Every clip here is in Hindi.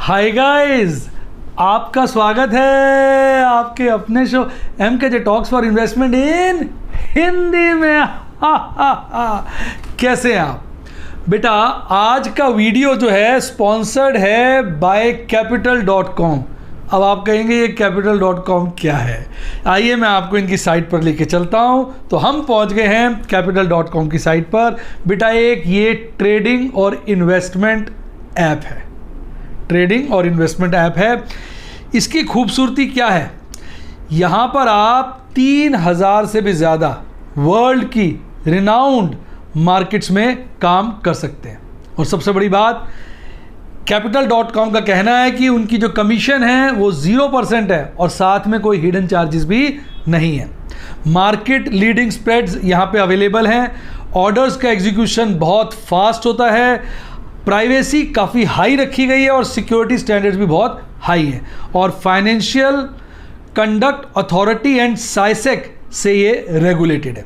हाय गाइस, आपका स्वागत है आपके अपने show MKJ talks for investment इन हिंदी में। कैसे हैं आप बेटा? आज का वीडियो जो है स्पॉन्सर्ड है बाय capital.com। अब आप कहेंगे ये capital.com क्या है? आइए मैं आपको इनकी साइट पर लेके चलता हूँ। तो हम पहुँच गए हैं capital.com की साइट पर। बेटा एक ये ट्रेडिंग और इन्वेस्टमेंट ऐप है, ट्रेडिंग और इन्वेस्टमेंट ऐप है। इसकी खूबसूरती क्या है? यहाँ पर आप 3000 से भी ज़्यादा वर्ल्ड की रिनाउंड मार्केट्स में काम कर सकते हैं। और सबसे बड़ी बात, capital.com का कहना है कि उनकी जो कमीशन है वो 0% है और साथ में कोई हिडन चार्जेस भी नहीं है। मार्केट लीडिंग स्प्रेड्स यहाँ पे अवेलेबल हैं। ऑर्डर्स का एग्जीक्यूशन बहुत फास्ट होता है। प्राइवेसी काफ़ी हाई रखी गई है और सिक्योरिटी स्टैंडर्ड्स भी बहुत हाई हैं। और फाइनेंशियल कंडक्ट अथॉरिटी एंड साइसेक से ये रेगुलेटेड है।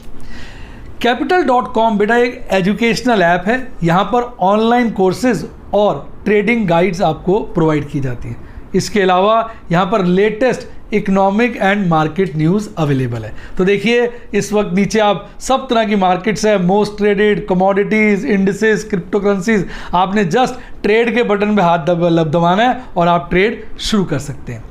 capital.com बेटा एक एजुकेशनल ऐप है। यहाँ पर ऑनलाइन कोर्सेज और ट्रेडिंग गाइड्स आपको प्रोवाइड की जाती हैं। इसके अलावा यहाँ पर latest economic and market news available है। तो देखिए इस वक्त नीचे आप सब तरह की मार्केट्स है, most traded, commodities, indices, crypto currencies. आपने जस्ट ट्रेड के बटन पे हाथ दबाना है और आप ट्रेड शुरू कर सकते हैं।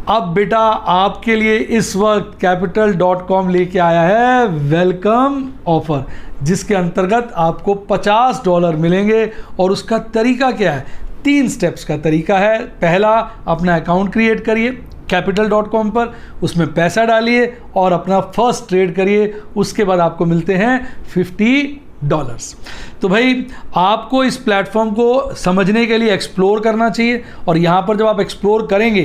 अब बेटा आपके लिए इस वक्त capital.com लेके आया है वेलकम ऑफर, जिसके अंतर्गत आपको $50 मिलेंगे। और उसका तरीका क्या है? 3 स्टेप्स का तरीका है। पहला, अपना अकाउंट क्रिएट करिए capital.com पर, उसमें पैसा डालिए और अपना फर्स्ट ट्रेड करिए। उसके बाद आपको मिलते हैं $50। तो भाई आपको इस प्लेटफॉर्म को समझने के लिए एक्सप्लोर करना चाहिए। और यहाँ पर जब आप एक्सप्लोर करेंगे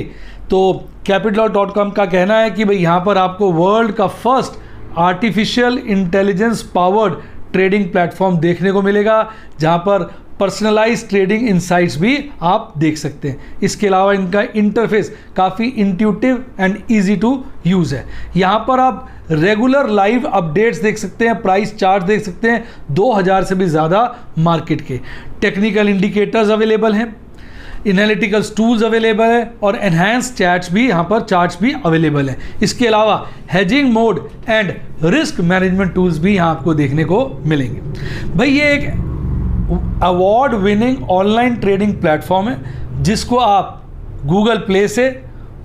तो capital.com का कहना है कि भाई यहाँ पर आपको वर्ल्ड का first artificial intelligence powered trading platform देखने को मिलेगा, जहाँ पर पर्सनलाइज ट्रेडिंग इनसाइट्स भी आप देख सकते हैं। इसके अलावा इनका इंटरफेस काफ़ी intuitive and easy to use है। यहाँ पर आप रेगुलर लाइव अपडेट्स देख सकते हैं, प्राइस चार्ट देख सकते हैं, 2000 से भी ज़्यादा मार्केट के। टेक्निकल इंडिकेटर्स अवेलेबल हैं, एनालिटिकल्स टूल्स अवेलेबल है और एनहांस चार्ट्स भी यहाँ पर चार्ट्स भी अवेलेबल हैं। इसके अलावा hedging mode and risk management tools भी यहाँ आपको देखने को मिलेंगे। भाई ये एक award winning online trading platform है, जिसको आप गूगल प्ले से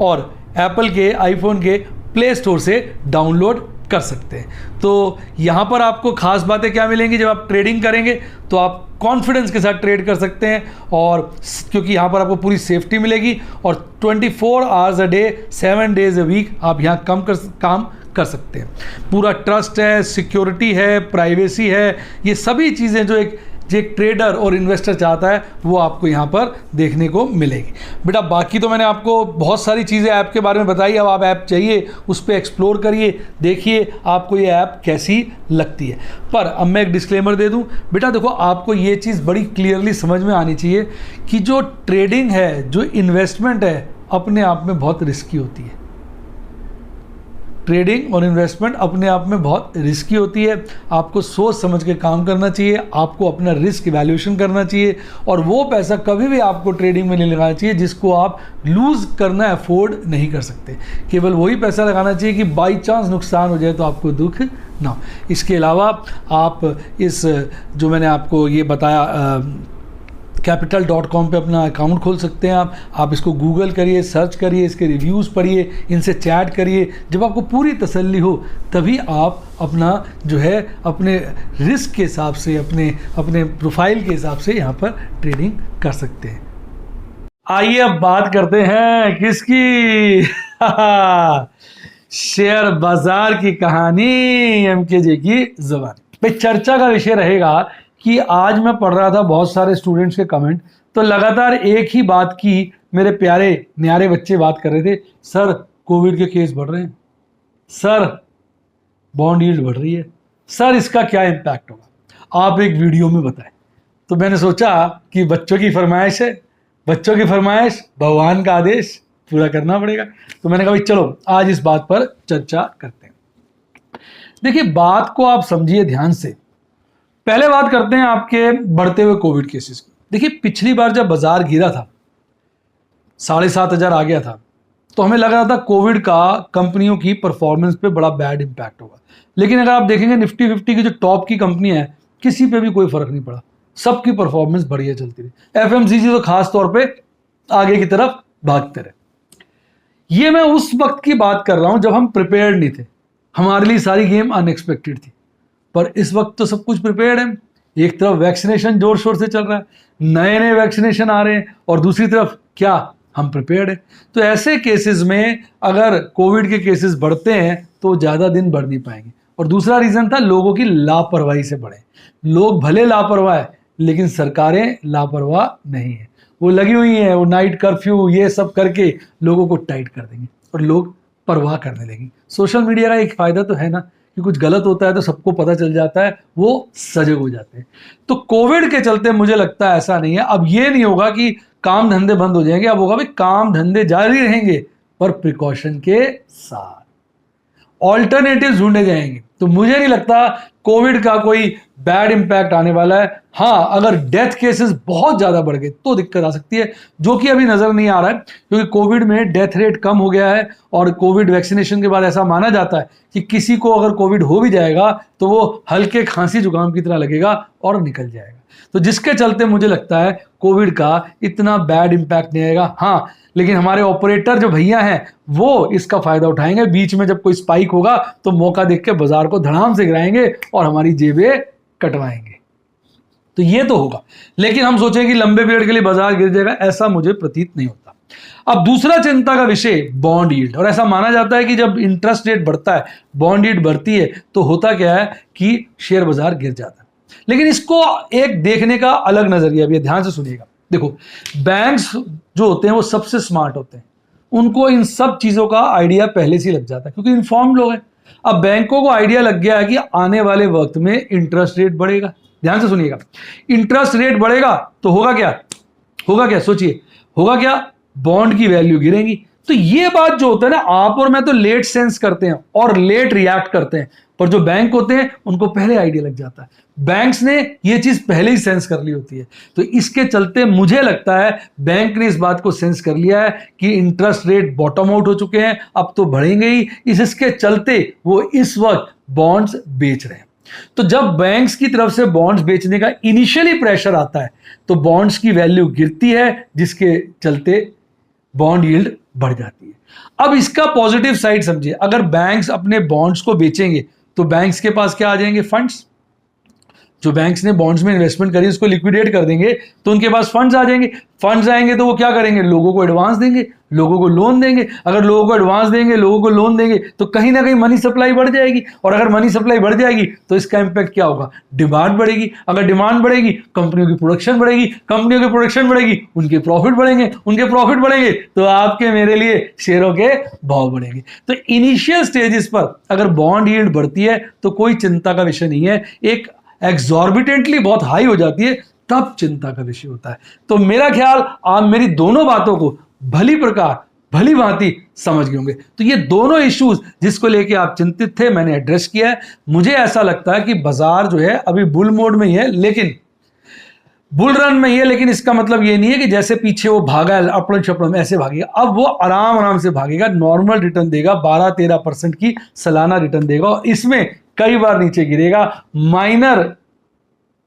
और एप्पल के आईफोन के प्ले स्टोर से डाउनलोड कर सकते हैं। तो यहाँ पर आपको खास बातें क्या मिलेंगी? जब आप ट्रेडिंग करेंगे तो आप कॉन्फिडेंस के साथ ट्रेड कर सकते हैं, और क्योंकि यहाँ पर आपको पूरी सेफ्टी मिलेगी और 24 hours a day 7 days a week आप यहाँ काम कर सकते हैं। पूरा ट्रस्ट है, सिक्योरिटी है, प्राइवेसी है, ये सभी चीज़ें जो एक ट्रेडर और इन्वेस्टर चाहता है वो आपको यहाँ पर देखने को मिलेगी। बेटा बाकी तो मैंने आपको बहुत सारी चीज़ें ऐप के बारे में बताई। अब आप ऐप चाहिए उस पर एक्सप्लोर करिए, देखिए आपको ये ऐप कैसी लगती है। पर अब मैं एक डिस्क्लेमर दे दूँ बेटा, देखो आपको ये चीज़ बड़ी क्लियरली समझ में आनी चाहिए कि जो ट्रेडिंग है, जो इन्वेस्टमेंट है, अपने आप में बहुत रिस्की होती है। ट्रेडिंग और इन्वेस्टमेंट अपने आप में बहुत रिस्की होती है। आपको सोच समझ के काम करना चाहिए, आपको अपना रिस्क इवैल्यूएशन करना चाहिए, और वो पैसा कभी भी आपको ट्रेडिंग में नहीं लगाना चाहिए जिसको आप लूज़ करना अफोर्ड नहीं कर सकते। केवल वही पैसा लगाना चाहिए कि बाई चांस नुकसान हो जाए तो आपको दुख ना हो। इसके अलावा आप इस जो मैंने आपको ये बताया capital.com पे अपना अकाउंट खोल सकते हैं। आप इसको गूगल करिए, सर्च करिए, इसके रिव्यूज़ पढ़िए, इनसे चैट करिए। जब आपको पूरी तसल्ली हो तभी आप अपना जो है अपने रिस्क के हिसाब से, अपने प्रोफाइल के हिसाब से यहाँ पर ट्रेडिंग कर सकते हैं। आइए अब बात करते हैं किसकी? शेयर बाजार की कहानी MKJ की ज़बानी। भाई चर्चा का विषय रहेगा कि आज मैं पढ़ रहा था बहुत सारे स्टूडेंट्स के कमेंट, तो लगातार एक ही बात की मेरे प्यारे न्यारे बच्चे बात कर रहे थे, सर कोविड के केस बढ़ रहे हैं, सर बॉन्ड यील्ड बढ़ रही है, सर इसका क्या इम्पैक्ट होगा, आप एक वीडियो में बताएं। तो मैंने सोचा कि बच्चों की फरमाइश है, बच्चों की फरमाइश भगवान का आदेश पूरा करना पड़ेगा। तो मैंने कहा भाई चलो आज इस बात पर चर्चा करते हैं। देखिए बात को आप समझिए ध्यान से। पहले बात करते हैं आपके बढ़ते हुए कोविड केसेस की। देखिए पिछली बार जब बाजार गिरा था 7,500 आ गया था, तो हमें लग रहा था कोविड का कंपनियों की परफॉर्मेंस पे बड़ा बैड इंपैक्ट होगा। लेकिन अगर आप देखेंगे निफ्टी 50 की जो टॉप की कंपनी है, किसी पे भी कोई फर्क नहीं पड़ा, सबकी परफॉर्मेंस बढ़िया चलती रही। एफएमसीजी तो खास तौर पे आगे की तरफ भागते रहे। ये मैं उस वक्त की बात कर रहा हूं जब हम प्रिपेयर्ड नहीं थे, हमारे लिए सारी गेम अनएक्सपेक्टेड थी। पर इस वक्त तो सब कुछ प्रिपेयर्ड है। एक तरफ वैक्सीनेशन जोर शोर से चल रहा है, नए नए वैक्सीनेशन आ रहे हैं, और दूसरी तरफ क्या, हम प्रिपेयर्ड है। तो ऐसे केसेस में अगर कोविड के केसेस बढ़ते हैं तो ज़्यादा दिन बढ़ नहीं पाएंगे। और दूसरा रीज़न था लोगों की लापरवाही से बढ़े। लोग भले लापरवाह है, लेकिन सरकारें लापरवाह नहीं है। वो लगी हुई हैं, वो नाइट कर्फ्यू ये सब करके लोगों को टाइट कर देंगे और लोग परवाह करने लगेंगे। सोशल मीडिया का एक फ़ायदा तो है ना कि कुछ गलत होता है तो सबको पता चल जाता है, वो सजग हो जाते हैं। तो कोविड के चलते मुझे लगता है ऐसा नहीं है। अब ये नहीं होगा कि काम धंधे बंद हो जाएंगे, अब होगा भाई काम धंधे जारी रहेंगे पर प्रिकॉशन के साथ, ऑल्टरनेटिव ढूंढे जाएंगे। तो मुझे नहीं लगता कोविड का कोई बैड इंपैक्ट आने वाला है। हाँ, अगर डेथ केसेस बहुत ज़्यादा बढ़ गए तो दिक्कत आ सकती है, जो कि अभी नज़र नहीं आ रहा है, क्योंकि कोविड में डेथ रेट कम हो गया है। और कोविड वैक्सीनेशन के बाद ऐसा माना जाता है कि किसी को अगर कोविड हो भी जाएगा तो वो हल्के खांसी जुकाम की तरह लगेगा और निकल जाएगा। तो जिसके चलते मुझे लगता है कोविड का इतना बैड इंपैक्ट नहीं आएगा। हाँ, लेकिन हमारे ऑपरेटर जो भैया हैं वो इसका फायदा उठाएंगे। बीच में जब कोई स्पाइक होगा तो मौका देख के बाजार को धड़ाम से गिराएंगे और हमारी जेबें कटवाएंगे। तो ये तो होगा, लेकिन हम सोचें कि लंबे पीरियड के लिए बाजार गिर जाएगा, ऐसा मुझे प्रतीत नहीं होता। अब दूसरा चिंता का विषय बॉन्ड यील्ड। और ऐसा माना जाता है कि जब इंटरेस्ट रेट बढ़ता है, बॉन्ड यील्ड बढ़ती है, तो होता क्या है कि शेयर बाजार गिर जाता है। लेकिन इसको एक देखने का अलग नजरिया भी है, ध्यान से सुनिएगा। देखो, बैंक्स जो होते हैं वो सबसे स्मार्ट होते हैं, उनको इन सब चीजों का आइडिया पहले से लग जाता है क्योंकि इन्फॉर्म्ड लोग हैं। अब बैंकों को आइडिया लग गया है कि आने वाले वक्त में इंटरेस्ट रेट बढ़ेगा। ध्यान से सुनिएगा, इंटरेस्ट रेट बढ़ेगा तो होगा क्या, होगा क्या, सोचिए, होगा क्या, बॉन्ड की वैल्यू गिरेगी। तो ये बात जो होता है ना, आप और मैं तो लेट सेंस करते हैं और लेट रिएक्ट करते हैं, पर जो बैंक होते हैं उनको पहले आइडिया लग जाता है। बैंक्स ने ये चीज पहले ही सेंस कर ली होती है। तो इसके चलते मुझे लगता है बैंक ने इस बात को सेंस कर लिया है कि इंटरेस्ट रेट बॉटम आउट हो चुके हैं, अब तो बढ़ेंगे ही। इसके चलते वो इस वक्त बॉन्ड्स बेच रहे हैं। तो जब बैंक्स की तरफ से बॉन्ड्स बेचने का इनिशियली प्रेशर आता है तो बॉन्ड्स की वैल्यू गिरती है, जिसके चलते बॉन्ड यील्ड बढ़ जाती है। अब इसका पॉजिटिव साइड समझिए, अगर बैंक्स अपने बॉन्ड्स को बेचेंगे तो बैंक्स के पास क्या आ जाएंगे, फंड्स। जो बैंक्स ने बॉन्ड्स में इन्वेस्टमेंट करी उसको लिक्विडेट कर देंगे तो उनके पास फंड्स आ जाएंगे। फंड्स आएंगे तो वो क्या करेंगे, लोगों को एडवांस देंगे, लोगों को लोन देंगे। अगर लोगों को एडवांस देंगे, लोगों को लोन देंगे, तो कहीं ना कहीं मनी सप्लाई बढ़ जाएगी। और अगर मनी सप्लाई बढ़ जाएगी तो इसका इंपैक्ट क्या होगा, डिमांड बढ़ेगी। अगर डिमांड बढ़ेगी, कंपनियों की प्रोडक्शन बढ़ेगी, कंपनियों की प्रोडक्शन बढ़ेगी, उनके प्रॉफिट बढ़ेंगे, उनके प्रॉफिट बढ़ेंगे तो आपके मेरे लिए शेयरों के भाव बढ़ेंगे। तो इनिशियल स्टेजेस पर अगर बॉन्ड यील्ड बढ़ती है तो कोई चिंता का विषय नहीं है। एक एग्जॉर्बिटेंटली बहुत हाई हो जाती है तब चिंता का विषय होता है। तो मेरा ख्याल आप मेरी दोनों बातों को भली प्रकार भली भांति समझ गए होंगे। तो ये दोनों इश्यूज जिसको लेके आप चिंतित थे मैंने एड्रेस किया है। मुझे ऐसा लगता है कि बाजार जो है अभी बुल मोड में ही है, लेकिन बुल रन में ही है, लेकिन इसका मतलब ये नहीं है कि जैसे पीछे वो भागा है अपड़न छपड़न ऐसे भागेगा। अब वो आराम आराम से भागेगा, नॉर्मल रिटर्न देगा, 12-13% की सालाना रिटर्न देगा। और इसमें कई बार नीचे गिरेगा, माइनर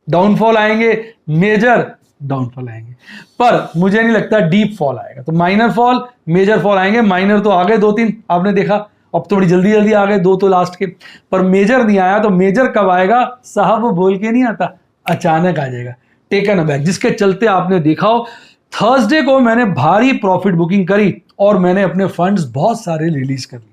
डाउनफॉल आएंगे, मेजर डाउनफॉल आएंगे, पर मुझे नहीं लगता डीप फॉल आएगा। तो माइनर फॉल, मेजर फॉल आएंगे। माइनर तो आ गए 2-3 आपने देखा, अब तो बड़ी जल्दी जल्दी आ गए 2 तो लास्ट के, पर मेजर नहीं आया। तो मेजर कब आएगा साहब, वो बोल के नहीं आता, अचानक आ जाएगा, टेकन अबैक। जिसके चलते आपने देखा हो थर्सडे को मैंने भारी प्रॉफिट बुकिंग करी और मैंने अपने फंड्स बहुत सारे रिलीज कर लिए,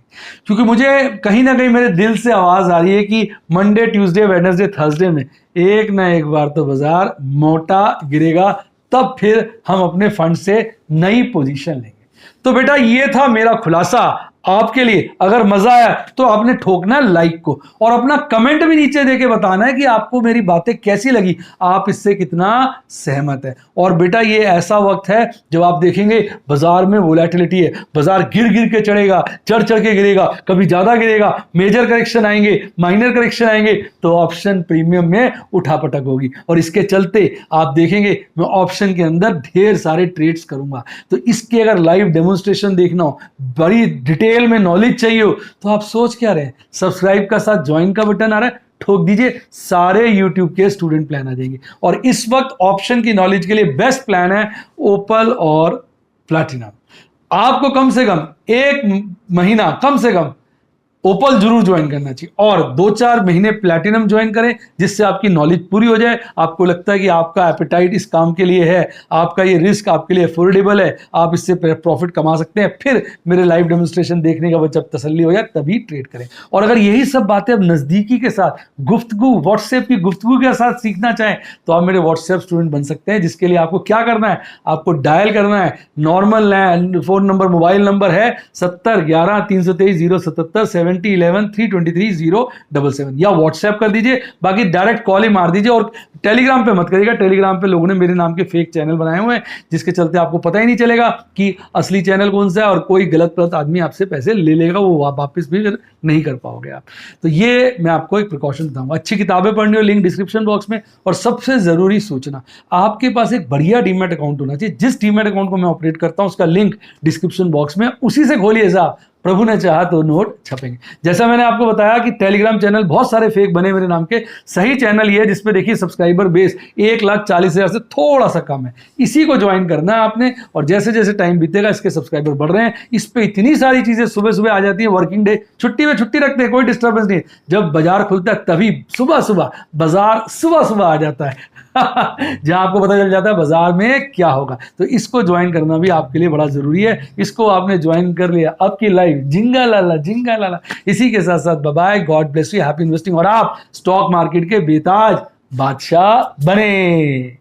क्योंकि मुझे कहीं ना कहीं मेरे दिल से आवाज आ रही है कि मंडे, ट्यूसडे, वेडनेसडे, थर्सडे में एक ना एक बार तो बाजार मोटा गिरेगा, तब फिर हम अपने फंड से नई पोजीशन लेंगे। तो बेटा ये था मेरा खुलासा आपके लिए। अगर मजा आया तो आपने ठोकना है लाइक को, और अपना कमेंट भी नीचे देके बताना है कि आपको मेरी बातें कैसी लगी, आप इससे कितना सहमत है। और बेटा ये ऐसा वक्त है जब आप देखेंगे बाजार में वोलेटिलिटी है, बाजार गिर गिर के चढ़ेगा, चढ़ चढ़ के गिरेगा, कभी ज्यादा गिरेगा, मेजर करेक्शन आएंगे, माइनर करेक्शन आएंगे, तो ऑप्शन प्रीमियम में उठापटक होगी। और इसके चलते आप देखेंगे मैं ऑप्शन के अंदर ढेर सारे ट्रेड्स करूंगा। तो इसके अगर लाइव डेमोन्स्ट्रेशन देखना हो, बड़ी डिटेल में नॉलेज चाहिए हो, तो आप सोच क्या रहे हैं, सब्सक्राइब का साथ ज्वाइन का बटन आ रहा है, ठोक दीजिए, सारे YouTube के स्टूडेंट प्लान आ जाएंगे। और इस वक्त ऑप्शन की नॉलेज के लिए बेस्ट प्लान है ओपल और प्लैटिनम। आपको कम से कम 1 महीना कम से कम ओपल जरूर ज्वाइन करना चाहिए, और 2-4 महीने प्लैटिनम ज्वाइन करें, जिससे आपकी नॉलेज पूरी हो जाए। आपको लगता है कि आपका एपेटाइट इस काम के लिए है, आपका ये रिस्क आपके लिए अफोर्डेबल है, आप इससे प्रॉफिट कमा सकते हैं, फिर मेरे लाइव डेमोन्स्ट्रेशन देखने का जब तसल्ली हो जाए तभी ट्रेड करें। और अगर यही सब बातें अब नज़दीकी के साथ गुफ्तगू, व्हाट्सएप की गुफ्तगू के साथ सीखना चाहें, तो आप मेरे व्हाट्सएप स्टूडेंट बन सकते हैं। जिसके लिए आपको क्या करना है, आपको डायल करना है, normal phone number, mobile number है 70 11 323 077 70 11 323 077, या व्हाट्सएप कर दीजिए, बाकी डायरेक्ट कॉल ही मार दीजिए। और टेलीग्राम पे मत करिएगा, टेलीग्राम पे लोगों ने मेरे नाम के फेक चैनल बनाए हुए हैं, जिसके चलते आपको पता ही नहीं चलेगा कि असली चैनल कौन सा है, और कोई गलत आदमी आपसे पैसे ले लेगा, वो वापस भी नहीं कर पाओगे आप। तो ये मैं आपको एक प्रिकॉशन बताऊंगा। अच्छी किताबें पढ़नी हो, लिंक डिस्क्रिप्शन बॉक्स में। और सबसे जरूरी सूचना, आपके पास एक बढ़िया डीमैट अकाउंट होना चाहिए। जिस डीमैट अकाउंट को मैं ऑपरेट करता हूं उसका लिंक डिस्क्रिप्शन बॉक्स में, उसी से खोलिए साहब, प्रभु ने चाहा तो नोट छपेंगे। जैसा मैंने आपको बताया कि टेलीग्राम चैनल बहुत सारे फेक बने मेरे नाम के, सही चैनल ये है जिसपे देखिए सब्सक्राइबर बेस 1,40,000 से थोड़ा सा कम है, इसी को ज्वाइन करना है आपने। और जैसे जैसे टाइम बीतेगा इसके सब्सक्राइबर बढ़ रहे हैं, इस पे इतनी सारी चीजें सुबह सुबह आ जाती है, वर्किंग डे, छुट्टी में छुट्टी रखते हैं, कोई डिस्टर्बेंस नहीं, जब बाजार खुलता है तभी सुबह सुबह बाजार सुबह सुबह आ जाता है जहां आपको पता चल जाता है बाजार में क्या होगा। तो इसको ज्वाइन करना भी आपके लिए बड़ा जरूरी है। इसको आपने ज्वाइन कर लिया, आपकी लाइफ जिंगा लाला जिंगा लाला। इसी के साथ साथ bye bye, God bless you, happy investing, और आप स्टॉक मार्केट के बेताज बादशाह बने।